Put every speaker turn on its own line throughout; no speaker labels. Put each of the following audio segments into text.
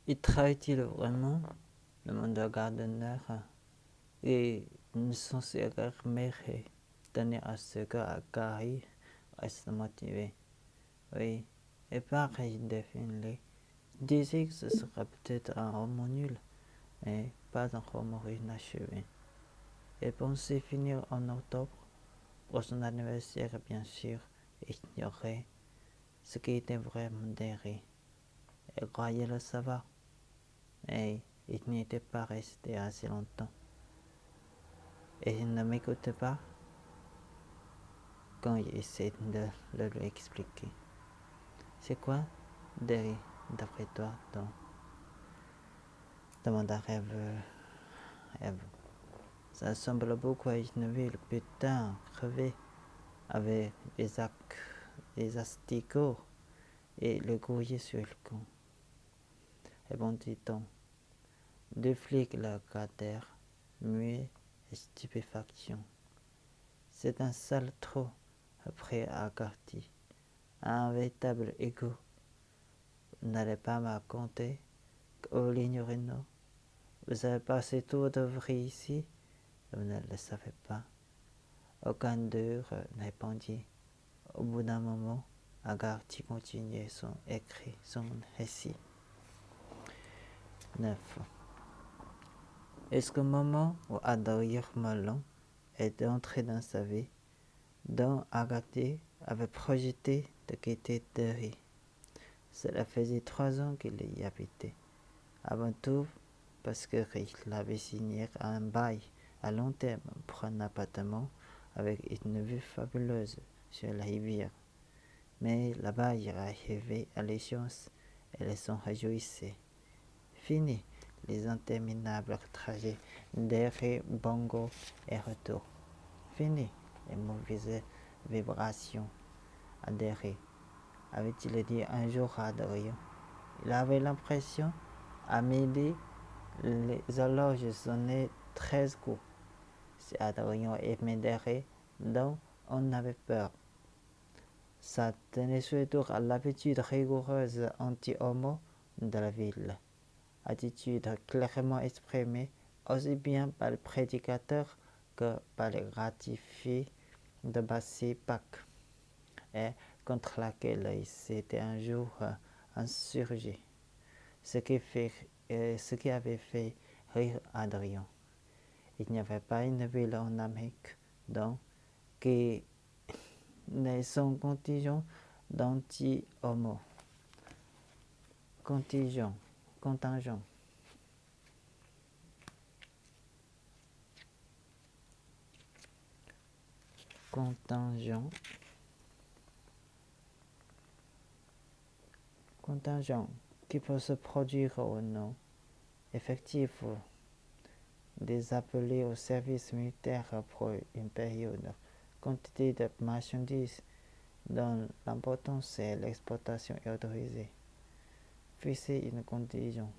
Y travaille-t-il vraiment? Demanda Gardner. Et ne sont-ils remercier donner à ce que Gary reste motivé. Oui, et pareil, défini. Disait que ce sera peut-être un roman nul, mais pas un roman inachevé. Il pensait finir en octobre, pour son anniversaire bien sûr, et ignorait ce qui était vraiment derrière. Elle croyait le savoir, mais il n'y était pas resté assez longtemps. Et il ne m'écoutait pas quand il essayait de le lui expliquer. C'est quoi, Derry, d'après toi, donc demanda Eve. Ça semble beaucoup à une ville, putain, crevée, avec des asticots et le courrier sur le con. Répondit-on. Deux flics la regardèrent, muets et stupéfaction. C'est un sale trou, après Agarty. Un véritable égout. Vous n'allez pas me raconter qu'au Lignorino, vous avez passé tout votre vie ici? Vous ne le savez pas. Aucun d'eux ne répondit. Au bout d'un moment, Agarty continuait son récit. 9. Est-ce qu'au moment où Adrien Malon était entré dans sa vie, dont Agarty avait projeté de quitter Derry? Cela faisait 3 ans qu'il y habitait. Avant tout, parce qu'il avait signé un bail à long terme pour un appartement avec une vue fabuleuse sur la rivière. Mais le bail arrivait à l'échéance et ils s'en réjouissaient. Fini les interminables trajets derrière Bongo et retour. Fini les mauvaises vibrations à Derry, avait-il dit un jour à Adrien. Il avait l'impression, à midi, les horloges sonnaient 13 coups. Si Adrien aimait Derry, donc on avait peur. Ça tenait surtout à l'habitude rigoureuse anti-homo de la ville. Attitude clairement exprimée aussi bien par le prédicateur que par les ratifiés de Bassy-Pac, et contre laquelle il s'était un jour insurgé, ce qui avait fait rire Adrien. Il n'y avait pas une ville en Amérique donc qui n'ait son contingent d'anti-homo. Contingent. Contingent. Contingent qui peut se produire au nom effectif des appelés au service militaire pour une période, quantité de marchandises dont l'importance et l'exportation est autorisée. Fixer une contingence.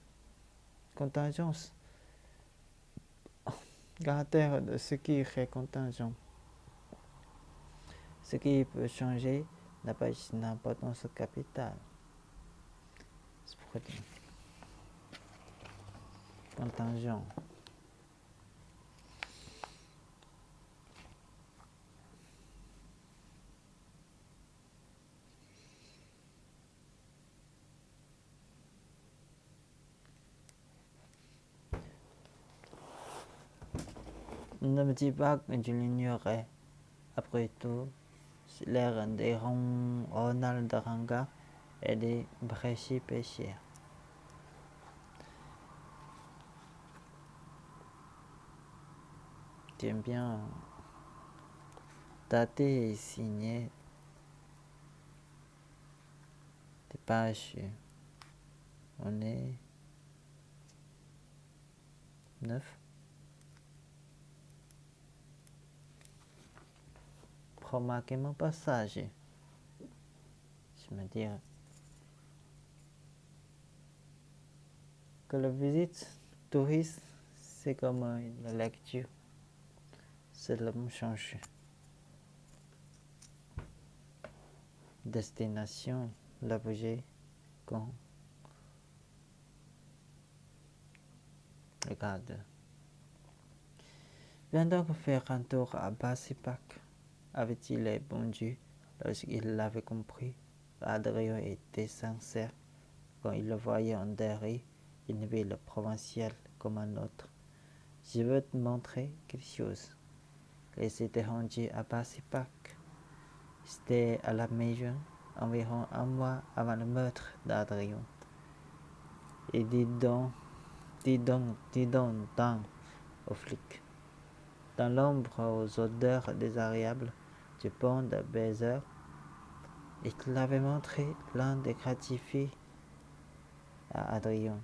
Caractère de ce qui est contingent. Ce qui peut changer n'a pas une importance capitale. Contingent. Ne me dis pas que je l'ignorais. Après tout, c'est l'air des Ronald Ranga et des Bréchy pêcheurs. J'aime bien dater et signer des pages. On est 9. Remarquez mon passage. Je me dis que la visite touriste, c'est comme une lecture. C'est le même change. Destination, l'objet, quand Regarde. Viens donc faire un tour à Bassipac, avait-il répondu lorsqu'il l'avait compris. Adrien était sincère quand il le voyait en Derry, une ville provinciale comme un autre. Je veux te montrer quelque chose. Il s'était rendu à Bassipac. C'était à la maison, environ un mois avant le meurtre d'Adrien. Et dis donc, aux flics. Dans l'ombre aux odeurs désagréables du pont de Bézard, il l'avait montré l'un des gratifiés à Adrien,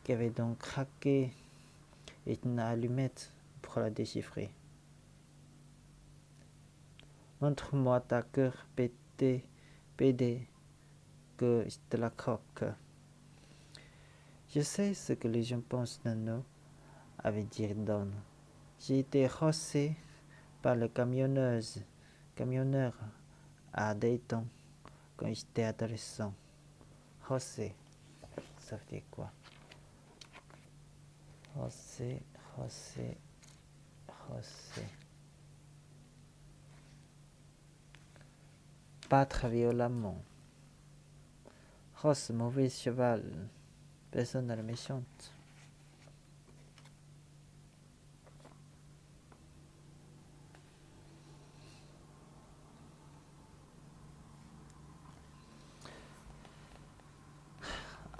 qui avait donc craqué une allumette pour la déchiffrer. Montre-moi ta cœur pédé, que je te la croque. Je sais ce que les gens pensent de nous, avait dit Don. J'ai été rossé par le camionneur à Dayton quand j'étais adolescent. Rossé, ça veut dire quoi? Rossé. Battre violemment. Rosse, mauvais cheval. Personne n'est méchante.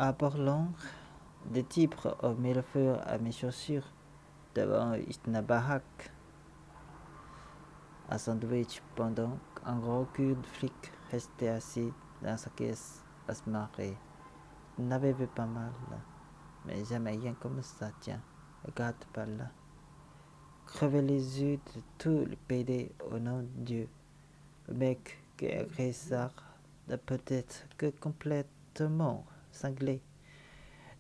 À Borlon, des types ont mis le feu à mes chaussures devant une baraque à sandwich pendant qu'un gros cul de flic restait assis dans sa caisse à se marrer. Il n'avait vu pas mal, mais jamais rien comme ça, tiens, regarde par là. Crever les yeux de tous les PD au nom de Dieu. Le mec qui est agresseur ne peut être que complètement cinglé.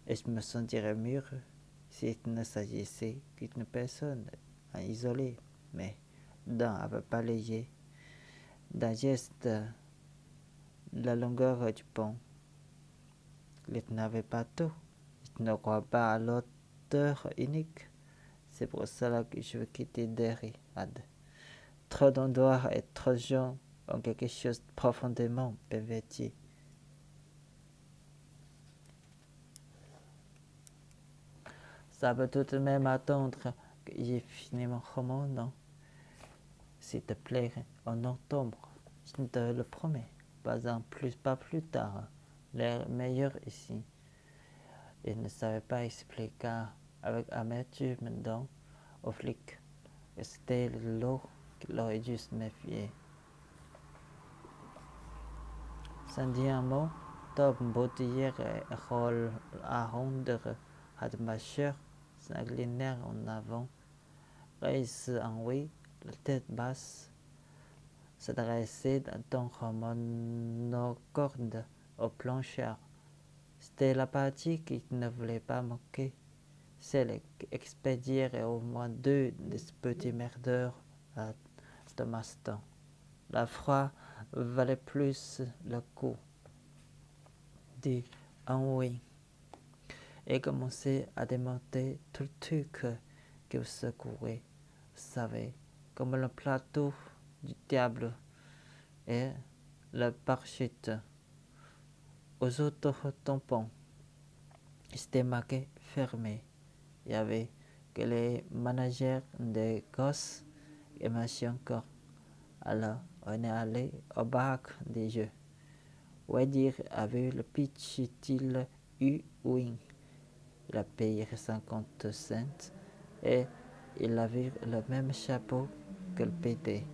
Et je me sentirais mieux s'il ne s'agissait qu'une personne isolée, mais d'un avait balayé d'un geste la longueur du pont. Il n'avait pas tout. Je ne crois pas à l'auteur unique. C'est pour cela que je veux quitter Derry. Trop d'endroits et trop de gens ont quelque chose de profondément perverti. Ça peut tout de même attendre que j'ai fini mon roman, non? S'il te plaît, en octobre, je te le promets. Pas plus tard. L'air meilleur ici. Il ne savait pas expliquer avec amertume donc aux flics que c'était l'eau qu'il aurait dû se méfier. Sans dire un mot, Tom Baudillère roule à rondeur à ma chère, s'inclinèrent en avant, raise en oui, la tête basse, s'adressait d'un ton monocorde au plancher. C'était la partie qu'il ne voulait pas manquer, celle qui expédierait au moins 2 de ces petits merdeurs à Thomaston. La froid valait plus le coup, dit Henry, et commençait à démonter tout le truc que vous secouez, vous savez, comme le plateau du diable et le parachute. Aux autres tampons, c'était marqué fermé. Il y avait que les managers des gosses et marchaient encore. Alors, on est allé au bac des jeux. Wadir avait le pitch style U-Wing. Il a payé 50 cents et il avait le même chapeau que le PD,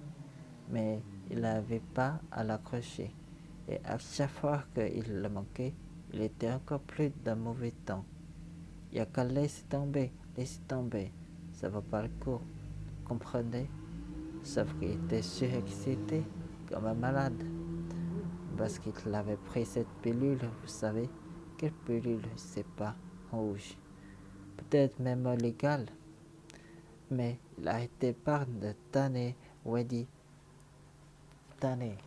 mais il n'avait pas à l'accrocher. Et à chaque fois qu'il le manquait, il était encore plus d'un mauvais temps. Il n'y a qu'à laisser tomber, ça va pas le coup, comprenez? Sauf qu'il était surexcité comme un malade, parce qu'il avait pris cette pilule, vous savez, quelle pilule, je sais pas, rouge, peut-être même légale, mais il a été par de tanner, Weddy, tanner.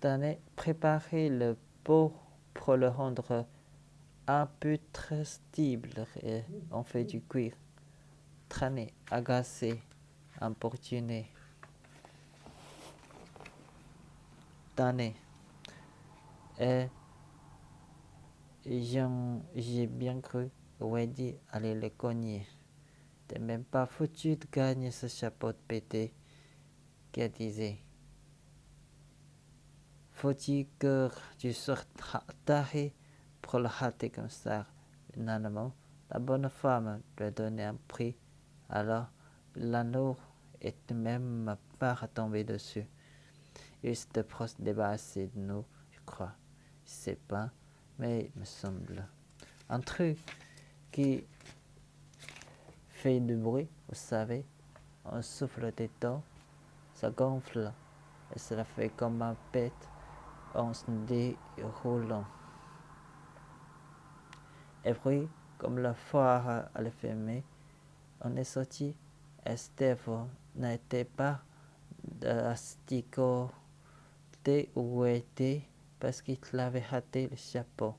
Tanné préparer le pot pour le rendre un peu trustible et on fait du cuir. Traîner, agacer, importuner. Tanné. Et j'ai bien cru, Wendy allait le cogner. T'es même pas foutu de gagner ce chapeau de pété, qu'elle disait. Faut-il que tu sortes taré pour le hâter comme ça? Finalement, la bonne femme lui donner un prix. Alors, l'anneau est même pas tombé dessus. Il s'était proche débarrassé de nous, je crois. Je sais pas, mais il me semble. Un truc qui fait du bruit, vous savez, on souffle des temps, ça gonfle et cela fait comme un pète en se déroulant. Et puis, comme la foire allait fermer, on est sorti et Steph n'était pas asticoté où était parce qu'il avait raté le chapeau.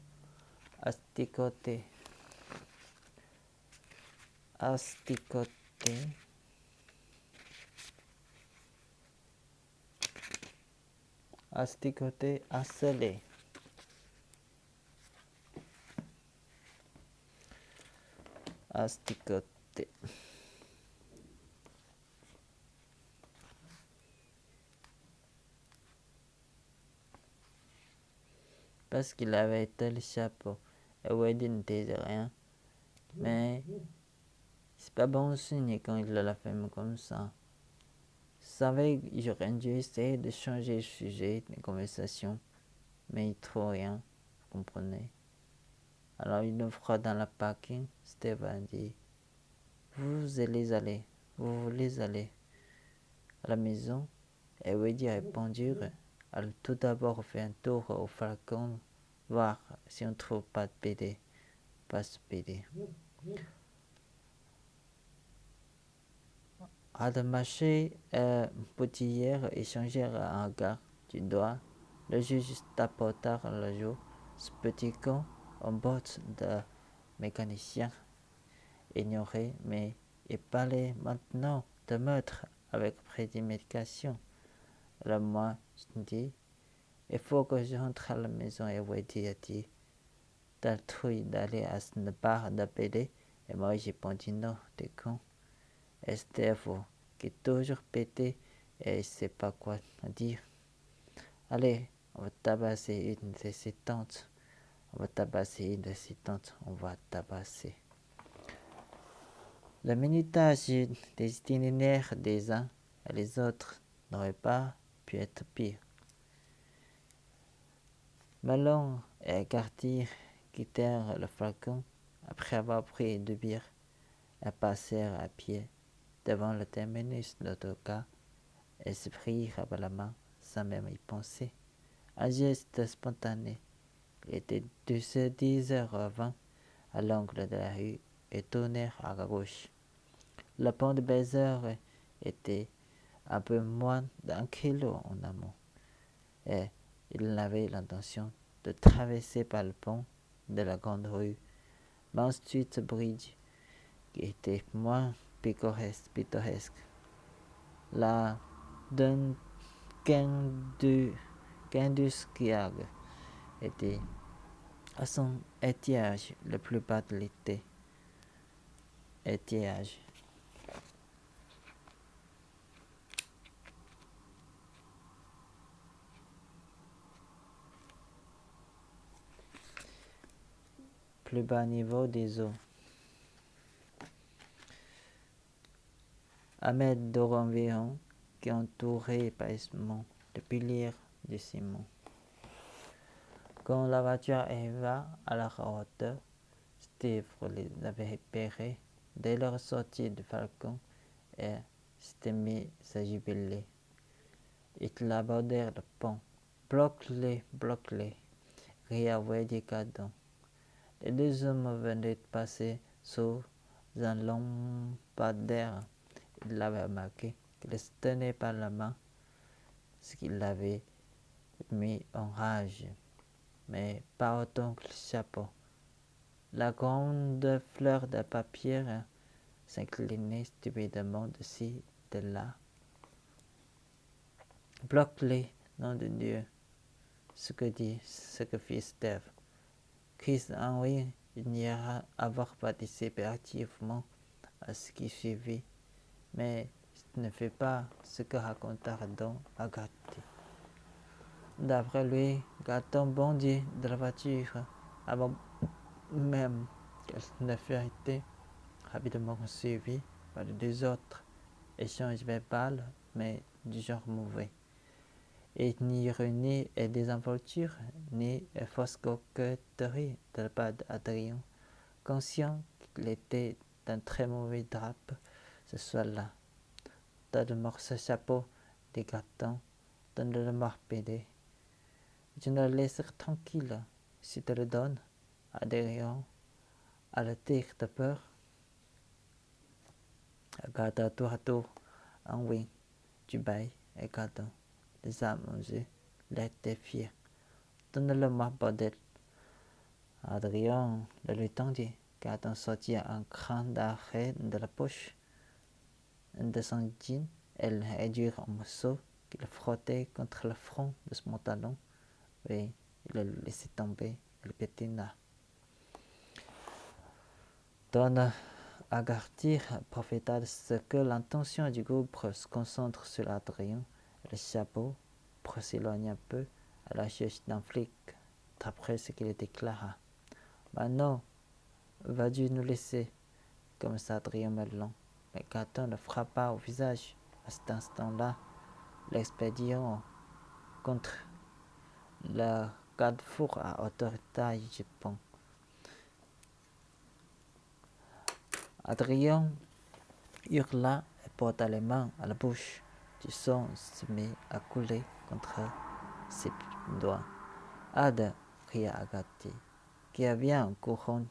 Asticoté. Asticoté. Asticoté, asselé. Asticoté. Parce qu'il avait été le chapeau. Et Wendy ne disait rien. Mais c'est pas bon signe quand il l'a fait comme ça. Je savais que j'aurais dû essayer de changer le sujet de conversation. Mais il trouve rien, vous comprenez. Alors une fois dans le parking, Steve a dit vous voulez aller à la maison? Et Wendy a répondu allons tout d'abord faire un tour au Falcon, voir si on ne trouve pas de PD. Pas de PD. Adamaché et Boutillère échangèrent un regard du doigt. Le juge tapota le jour. Ce petit con en botte de mécanicien ignoré, mais il parlait maintenant de meurtre avec préméditation. Alors moi, je dis, il faut que je rentre à la maison. Et Wendy a dit, t'as le truc d'aller à une barre d'appeler. Et moi, j'ai répondu non, t'es con. Et Steph, qui est toujours pété et il sait pas quoi dire. Allez, on va tabasser une de ses tantes. On va tabasser une de ses tantes. On va tabasser. Le minutage des itinéraires des uns et les autres n'aurait pas pu être pire. Malone et Cartier quittèrent le Falcon après avoir pris 2 bières et passèrent à pied devant le terminus de l'autocar et se prirent à la main sans même y penser. Un geste spontané. Il était 10h20 à l'angle de la rue et tournèrent à gauche. Le pont de Baiser était un peu moins d'1 kilo en amont et il avait l'intention de traverser par le pont de la grande rue Main Street Bridge qui était moins pittoresque. La Dunkindustrial était à son étiage le plus bas de l'été. Étiage. Plus bas niveau des eaux. À mètre d'eau environ, qui entourait épaissement le pilier de ciment. Quand la voiture arriva à la hauteur, Steve les avait repérés dès leur sortie du Falcon et s'était mis à jubiler. Ils abordèrent le pont. Bloque-les, ria Wendy Cadon. Les 2 hommes venaient de passer sous un lampadaire. Il avait remarqué qu'il se tenait par la main, ce qu'il avait mit en rage, mais pas autant que le chapeau. La grande fleur de papier s'inclinait stupidement de ci, de là. Bloque-les, nom de Dieu, ce que fit Steve. Chris Henry ignorait avoir participé activement à ce qui suivit, mais ce ne fait pas ce que raconta Don à Gatti. D'après lui, Gaton bondit de la voiture avant même qu'elle ne fût été rapidement suivie par les deux autres. Échange verbal, mais du genre mauvais. Et ni ironie et désinvolture, ni fausse coquetterie de la part d'Adrien, conscient qu'il était d'un très mauvais drape ce soir-là. Donne-moi ce chapeau, dit Gaton, donne-le-moi pédé. Je ne le laisserai tranquille si tu le donnes, Adrien, à la tire de peur. Regarde tour à tour, Henri, Dubaï et Gaton, les âmes aux yeux, l'air défiés. Donne-le-moi, bordel. Adrien le lui tendit. Gaton sortit un cran d'arrêt de la poche de son jean et le réduit en morceaux qu'il frottait contre le front de son pantalon. Oui, il le laissait tomber et le pétina. Don Agarty profita de ce que l'intention du groupe se concentre sur Adrien et le chapeau pour s'éloigner un peu à la recherche d'un flic, d'après ce qu'il déclara. Maintenant, vas-tu nous laisser, comme ça Adrien Melon. Mais Gaton le frappa au visage. À cet instant-là, l'expédient contre le garde-four à hauteur de taille, je pense. Adrien hurla et porta les mains à la bouche. Du sang se mit à couler contre ses doigts. Ada, cria Agathe, qui avait un courant.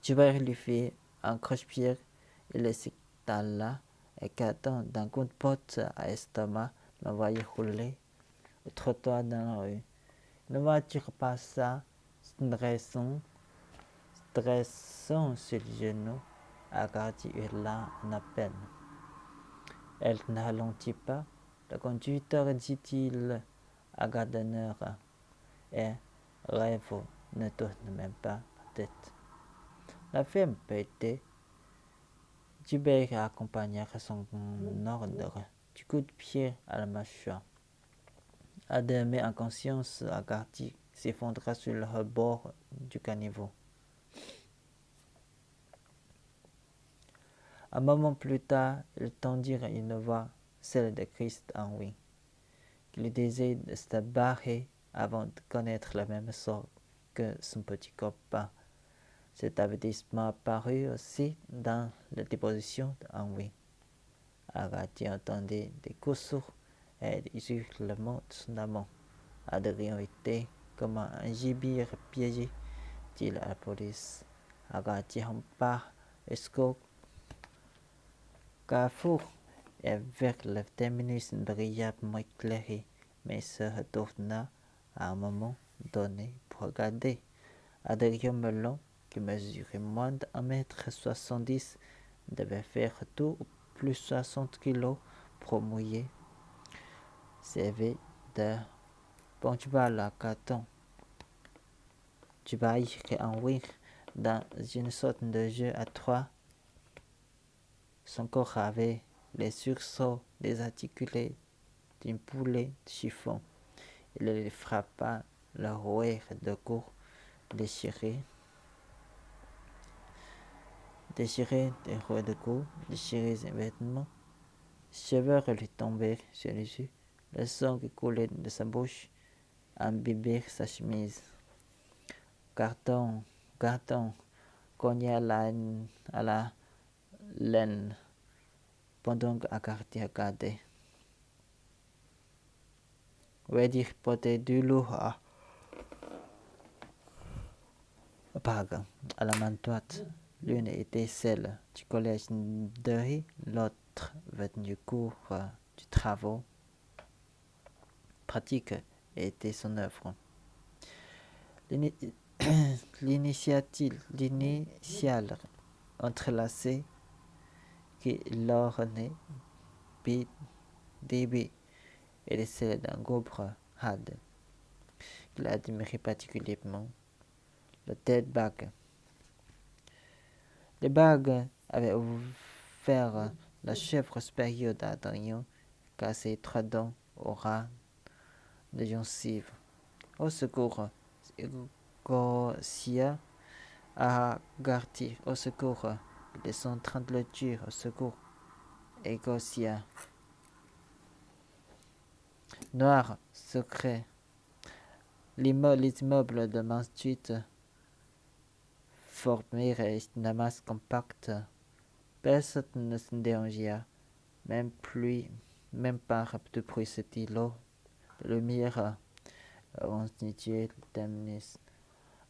Joubert lui fit un croche-pied et le s'étala, et Gaton, d'un coup de pote à estomac, l'envoyait rouler au trottoir dans la rue. Une voiture passa, se dressant sur les genoux. Agathe hurla en appel. Elle ne ralentit pas. Le conducteur dit-il à Gardner et Rêve ne tourne même pas la tête. La femme pétée. Joubert accompagna son ordre du coup de pied à la mâchoire. Adamé en conscience, Agathe s'effondra sur le rebord du caniveau. Un moment plus tard, ils tendirent une voix, celle de Christ Henry, qui lui disait de se barrer avant de connaître le même sort que son petit copain. Cet avertissement apparut aussi dans la déposition d'Henry. Agathe entendait des coups sourds et des hurlements de son amant. Adrien était comme un gibier piégé, dit à la police. Agathe rampa jusqu'au carrefour et vers le terminus brillamment éclairé, mais se retourna à un moment donné pour regarder. Adrien Melon, qui mesurait moins d'1,70 m, devait faire tout au plus 60 kilos pour mouiller. Servait de ponchball à carton. Dubaï et Henry dans une sorte de jeu à trois. Son corps avait les sursauts désarticulés d'une poulet de chiffon. Il les frappa le rouet de cou déchiré des rouets de cou, déchiré ses vêtements. Ses cheveux lui tombaient sur les yeux. Le sang qui coulait de sa bouche imbibait sa chemise. Carton, cogna à la laine pendant qu'Agathe regardait. Reddy portait du lourd à la main droite. L'une était celle du collège Derry, l'autre venait du cours du travaux pratique était son œuvre. L'initiale entrelacée qui l'ornait, DB, est celle d'un gaubre Had, qu'il admirait particulièrement, le Dead Bag. Les bagues avaient ouvert la chèvre supérieure d'Adrien, car ses 3 dents au ras de gencives. Au secours, Egosia a Garti, au secours, ils sont en train de le tuer, au secours, Egosia. Noir, secret. Les immeubles de Main Street formèrent une masse compacte. Personne ne se dérangeait, même par de bruit stylo. La lumière constituait le terminus.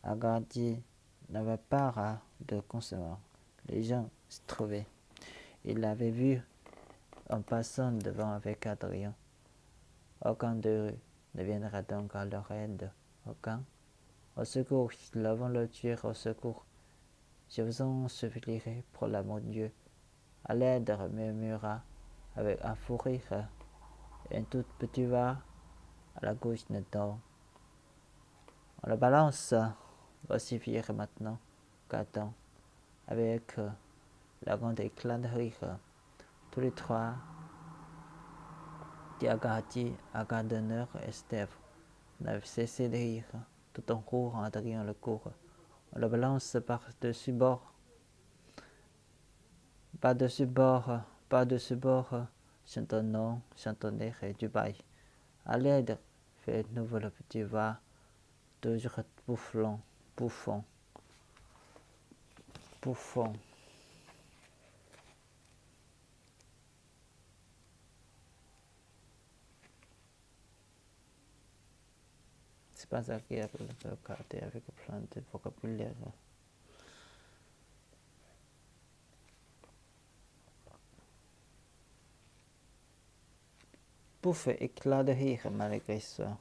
Agardi n'avait pas de consommer. Les gens se trouvaient. Il l'avait vu en passant devant avec Adrien. Aucun d'eux ne viendra donc à leur aide. Aucun. Au secours, nous avons le tuer, au secours. Je vous en supplierai pour l'amour de Dieu. À l'aide, murmura avec un fou rire. Un tout petit va à la gauche de dents. On le balance. Voici fier maintenant. Qu'attend avec la grande éclat de rire. Tous les 3, Diagati, Agadonneur et Steve, n'avaient cessé de rire, tout en courant à derrière le cours. On le balance par-dessus bord. Par-dessus bord, chantonnant, chantonner et du bail. À l'aide, fait de nouveau le petit va, toujours bouffon. C'est pas agréable de regarder avec plein de vocabulaire. Pouf, éclat de rire malgré ça.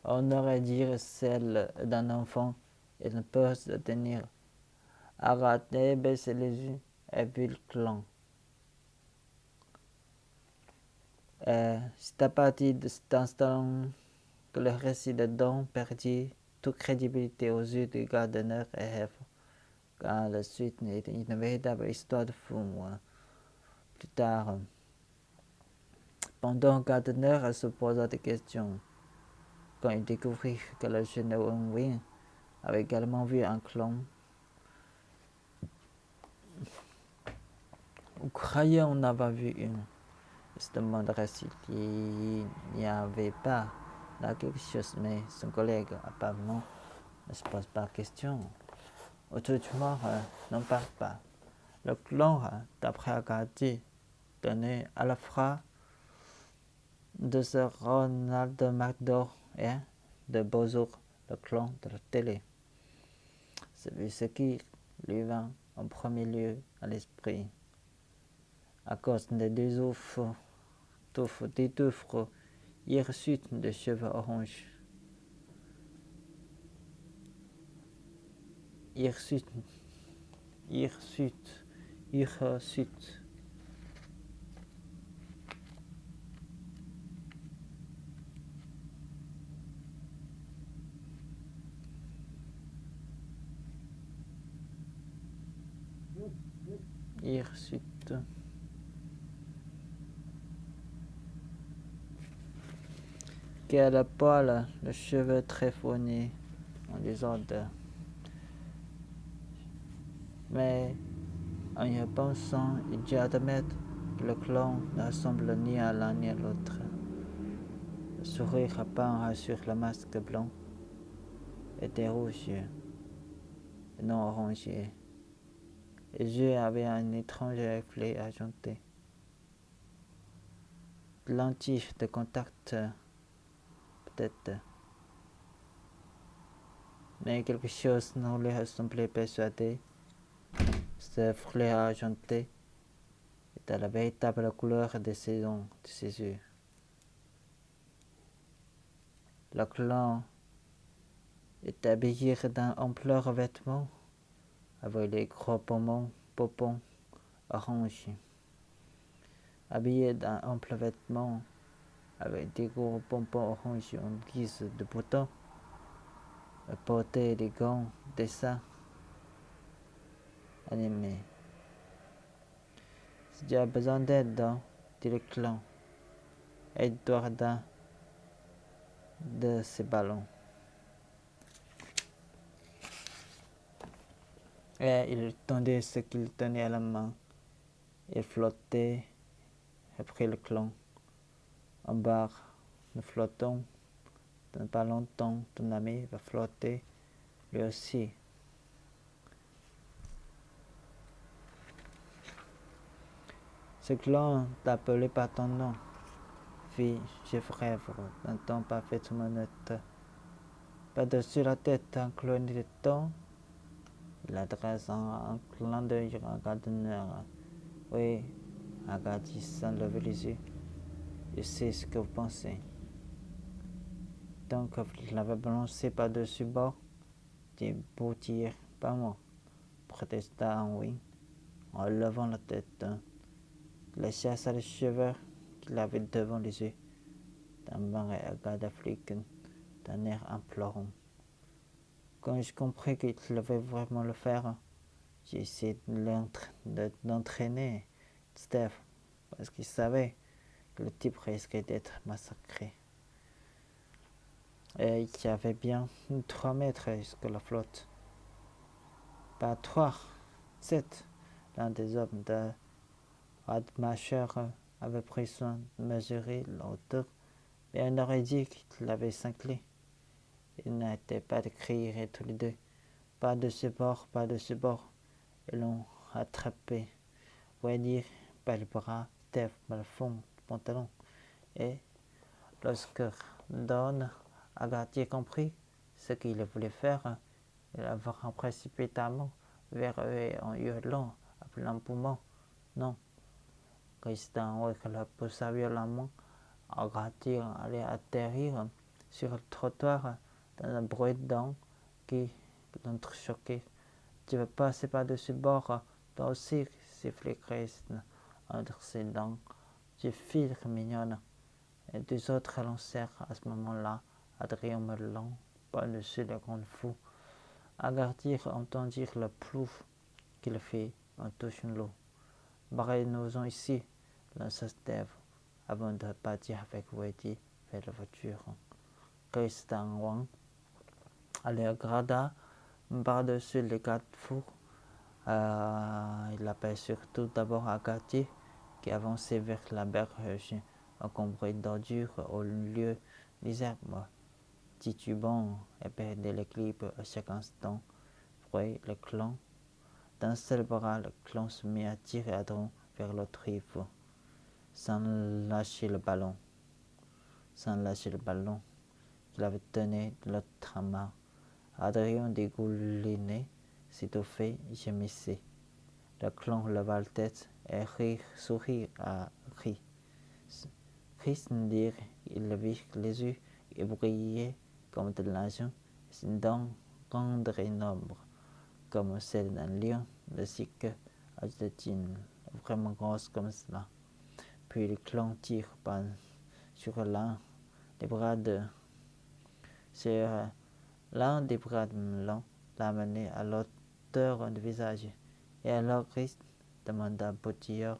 On aurait dit celle d'un enfant et ne peut se tenir. Arrêtez, baisser les yeux et vu le clan. C'est à partir de cet instant que le récit de Don perdit toute crédibilité aux yeux du Gardner et Eve, car la suite était une véritable histoire de fou. Plus tard, pendant Gardner se posa des questions, quand il découvrit que le jeune Owen avait également vu un clan. Vous croyez en avoir vu une? Il se demanderait s'il n'y avait pas là quelque chose, mais son collègue apparemment ne se pose pas de questions. Autrement, n'en parle pas. Le clan, d'après Agadi, donnait à la fois de ce Ronald McDowell et de Bozour, le clan de la télé. C'est ce qui lui vint en premier lieu à l'esprit. À cause des deux touffes hirsutes de cheveux orange. Hirsutes. Qui a la poêle, le cheveu très fourni, en désordre. Mais en y pensant, il dut admettre que le clan ne ressemble ni à l'un ni à l'autre. Le sourire peint sur le masque blanc était rouge et non orangé. Les yeux avaient un étrange reflet argenté. Lentilles de contact, peut-être. Mais quelque chose ne lui semblait persuadé. Ce reflet argenté de la véritable couleur de ses yeux. Le clan est habillé d'un ample vêtement avec les gros pompons orange. Habillé d'un ample vêtement avec des gros pompons orange en guise de boutons, et portait des gants dessins animés. Si tu as besoin d'aide dit le clan, aide-toi d'un de ces ballons. Et il tendait ce qu'il tenait à la main. Il flottait après le clan. En barre, nous flottons. Dans pas longtemps, ton ami va flotter lui aussi. Ce clan t'appelait par ton nom. Fille, Gevrèvre, d'un ton parfaitement honnête. Par-dessus la tête, un clone de temps. Il adresse un clin d'œil à Gardner. Oui, Agadis sans lever les yeux. Je sais ce que vous pensez. Donc, vous l'avez balancé par-dessus bord. Des beaux tirs, pas moi, protesta Henry, en levant la tête. La chasse à les cheveux qu'il avait devant les yeux, d'un marais à garde africain, d'un air implorant. Quand j'ai compris qu'il devait vraiment le faire, j'ai essayé d'entraîner Steph, parce qu'il savait que le type risquait d'être massacré. Et il y avait bien 3 mètres jusqu'à la flotte. Pas 3, 7. L'un des hommes de Radmacher avait pris soin de mesurer la hauteur, mais on aurait dit qu'il avait cinglé. Il n'arrêtait pas de crier tous les deux. Pas de ce bord, pas de ce bord. Ils l'ont attrapé. Voyez dire par le bras, Steph par le fond du pantalon. Et lorsque Don Agathier compris ce qu'il voulait faire, il avara précipitamment vers eux en hurlant à plein poumon. Non. Tristan le poussa violemment. Agathier allait atterrir sur le trottoir dans un bruit de dents qui l'entrechoquait. Tu veux passer par-dessus le bord, toi aussi, sifflait Christ entre ses dents. Tu files, mignonne. Et deux autres lancèrent à ce moment-là Adrien Merlon par-dessus le grand fou. Agathier entendit le plouf qu'il fit en touchant l'eau. Barrez-nous-en ici, lança Steve, avant de partir avec Weddy vers la voiture. Christian Wang allait grada par-dessus les garde-fous. Il aperçut tout d'abord Agathier qui avançait vers la berge encombrée d'ordures au lieu des herbes, titubant et perdait l'équilibre à chaque instant. Puis le clan, d'un seul bras, le clan se mit à tirer à drone vers l'autre rive, sans lâcher le ballon qu'il avait tenu de l'autre main. Adrien dégoulinait, s'étouffait, gémissait. Le clan leva la tête et sourit à Chris. Dire, il vit les yeux et brillaient comme de l'argent, ses dents grandes et nobles, comme celles d'un lion, de cycle, ajouta-t-il, vraiment grosse comme cela. Puis le clan tire sur l'un des bras de Melon, l'amener à l'auteur du visage. Et alors Christ demanda Boutilleur,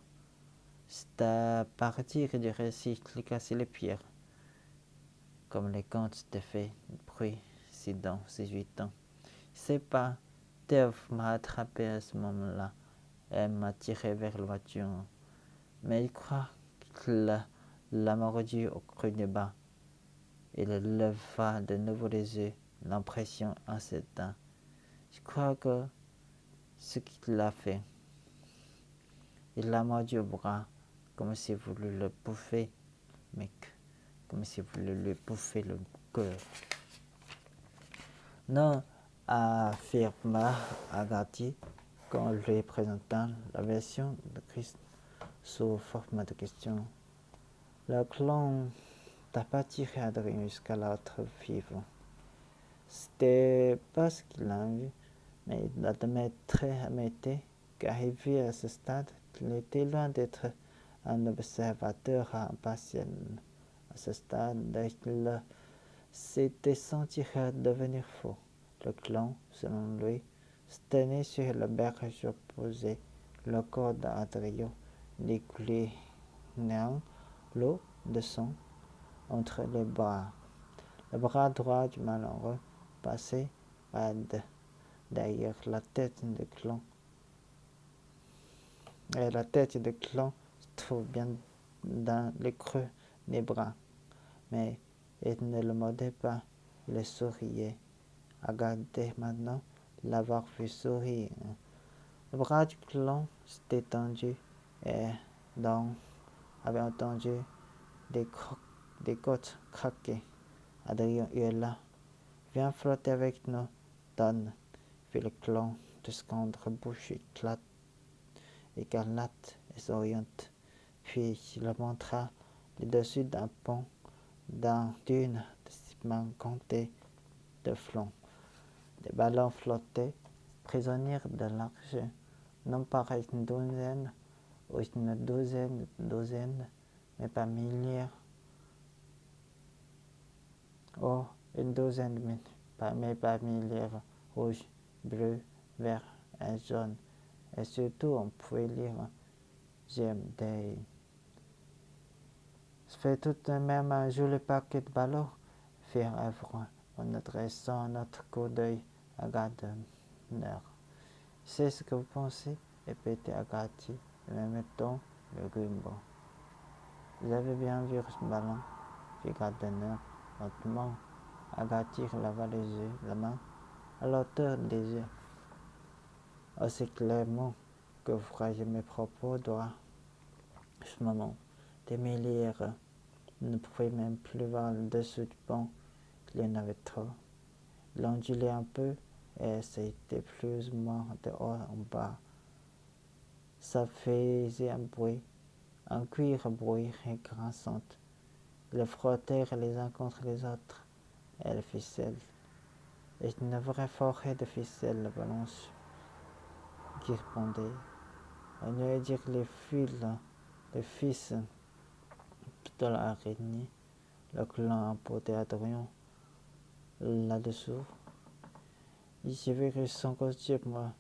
c'est à partir du récit qu'il cassait les pierres. Comme les contes de fait bruit si dans ses 8 ans. C'est pas, Dave m'a attrapé à ce moment-là et m'a tiré vers la voiture. Mais il croit qu'il l'a mordu au creux du bas. Il leva de nouveau les yeux, l'impression incertaine. Je crois que ce qu'il a fait, il l'a mordu au bras, comme s'il voulait le bouffer, mec, comme s'il voulait lui bouffer le cœur. Non, affirma Agathier quand lui présentant la version de Christ. sous forme de question. Le clan n'a pas tiré Adrien jusqu'à l'autre vivant. C'était pas ce qu'il a vu, mais il admettait qu'arrivé à ce stade, il était loin d'être un observateur impartial. À ce stade, il s'était senti devenir fou. Le clan, selon lui, se tenait sur le berge opposé. Le corps d'Adrien déclinant l'eau de sang entre les bras. Le bras droit du malheureux passait derrière la tête de clan. Et la tête de clan se trouve bien dans le creux des bras. Mais il ne le mordait pas, il souriait. Regardez maintenant l'avoir vu sourire. Le bras du clan s'était tendu et donc avait entendu des côtes craquer. Adrien hurla. Viens flotter avec nous, donne. Puis le clan de scandre bouche écarlate et souriante. Puis il montra le dessus d'un pont dans d'une de ciment compté de flancs. Des ballons flottaient, prisonniers de l'argent, non pas une douzaine ou une douzaine, mais pas milliers. Oh, une douzaine, mais pas milliers, rouge, bleu, vert et jaune. Et surtout, on pouvait lire J'aime des. Ça fait tout de même un joli paquet de ballons, fit Evron en adressant notre coup d'œil à Gardner. C'est ce que vous pensez, répétait Agathe, en même temps le Grimbo. Vous avez bien vu ce ballon, fit Gardner lentement. Agathe leva les yeux, la main à la hauteur des yeux. Aussi clairement que vous voyez mes propos doit. Ce moment, des milliers ne pouvaient même plus voir le dessous du pont, il y en avait trop. Il ondulait un peu et c'était plus ou moins de haut en bas. Ça faisait un cuir bruit et grinçant. Ils frottèrent les uns contre les autres et les ficelles. Et une vraie forêt de ficelles blanches qui répondaient. On aurait dire les fils de l'araignée, le clan imposé Adrien là-dessous. J'ai vu son costume, moi,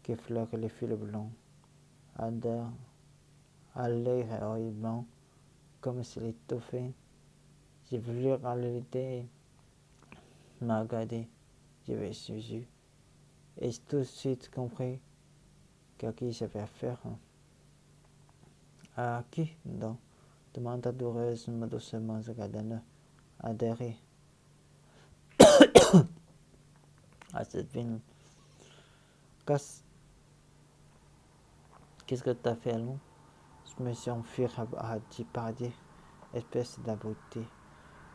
qui fleure les fils blancs, à l'air horriblement, comme s'il étouffait. J'ai voulu râler, m'a regardé, j'avais suivi, et j'ai tout de suite compris qu'à qui j'avais affaire. À qui, donc demanda douceusement Gardner, adhéré à cette ville. Qu'est-ce que t'as fait, Allons? Je me suis enfui à Pardier, espèce d'abruti,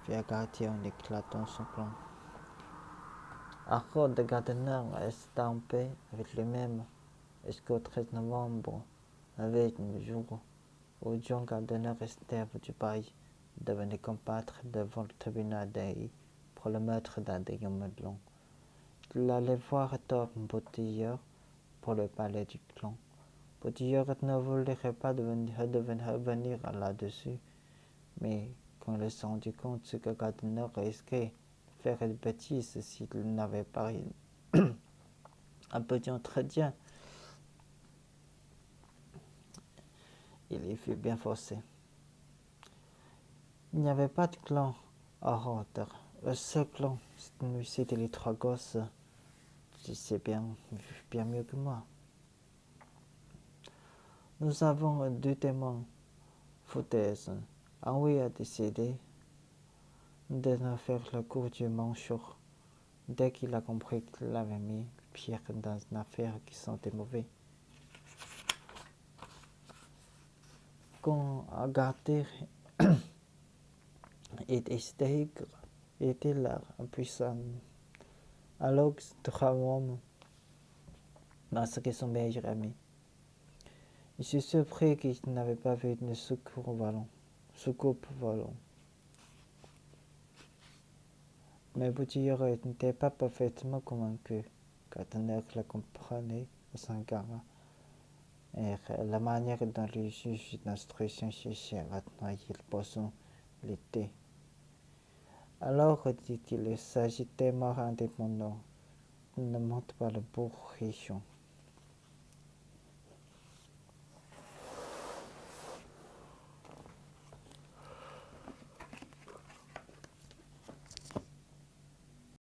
fit Agathe en éclatant son plan. Arnaud de Gardner resta en paix avec lui-même jusqu'au 13 novembre, avec le jour où John Gardner, restait du Paris, devenait combattre devant le tribunal d'Aïe pour le meurtre d'Adrien Madelon. Il allait voir Tom Boutilleur pour le palais du clan. Boutilleur ne voulait pas revenir là-dessus, mais quand il s'est rendu compte que Gardner risquait de faire une bêtise s'il n'avait pas un petit entretien, il y fut bien forcé. Il n'y avait pas de clan à Rotter. Le seul clan, c'était les trois gosses. Tu sais bien mieux que moi. Nous avons deux témoins, foutaises. Henri a décidé de ne faire le cours du manchot dès qu'il a compris qu'il avait mis Pierre dans une affaire qui sentait mauvais. Quand Agathe était hystérique, il était là, impuissant. Alors, trois hommes masquaient son meilleur ami. Il s'est surpris qu'il n'avait pas vu de soucoupe volant. Mais Boutillier n'était pas parfaitement convaincu. Gardner le comprenait à son gamin, et la manière dont le juge d'instruction cherchait à noyer le poisson l'était. Alors, dit-il, il s'agitait mort indépendant. Ne monte pas le bourrichon.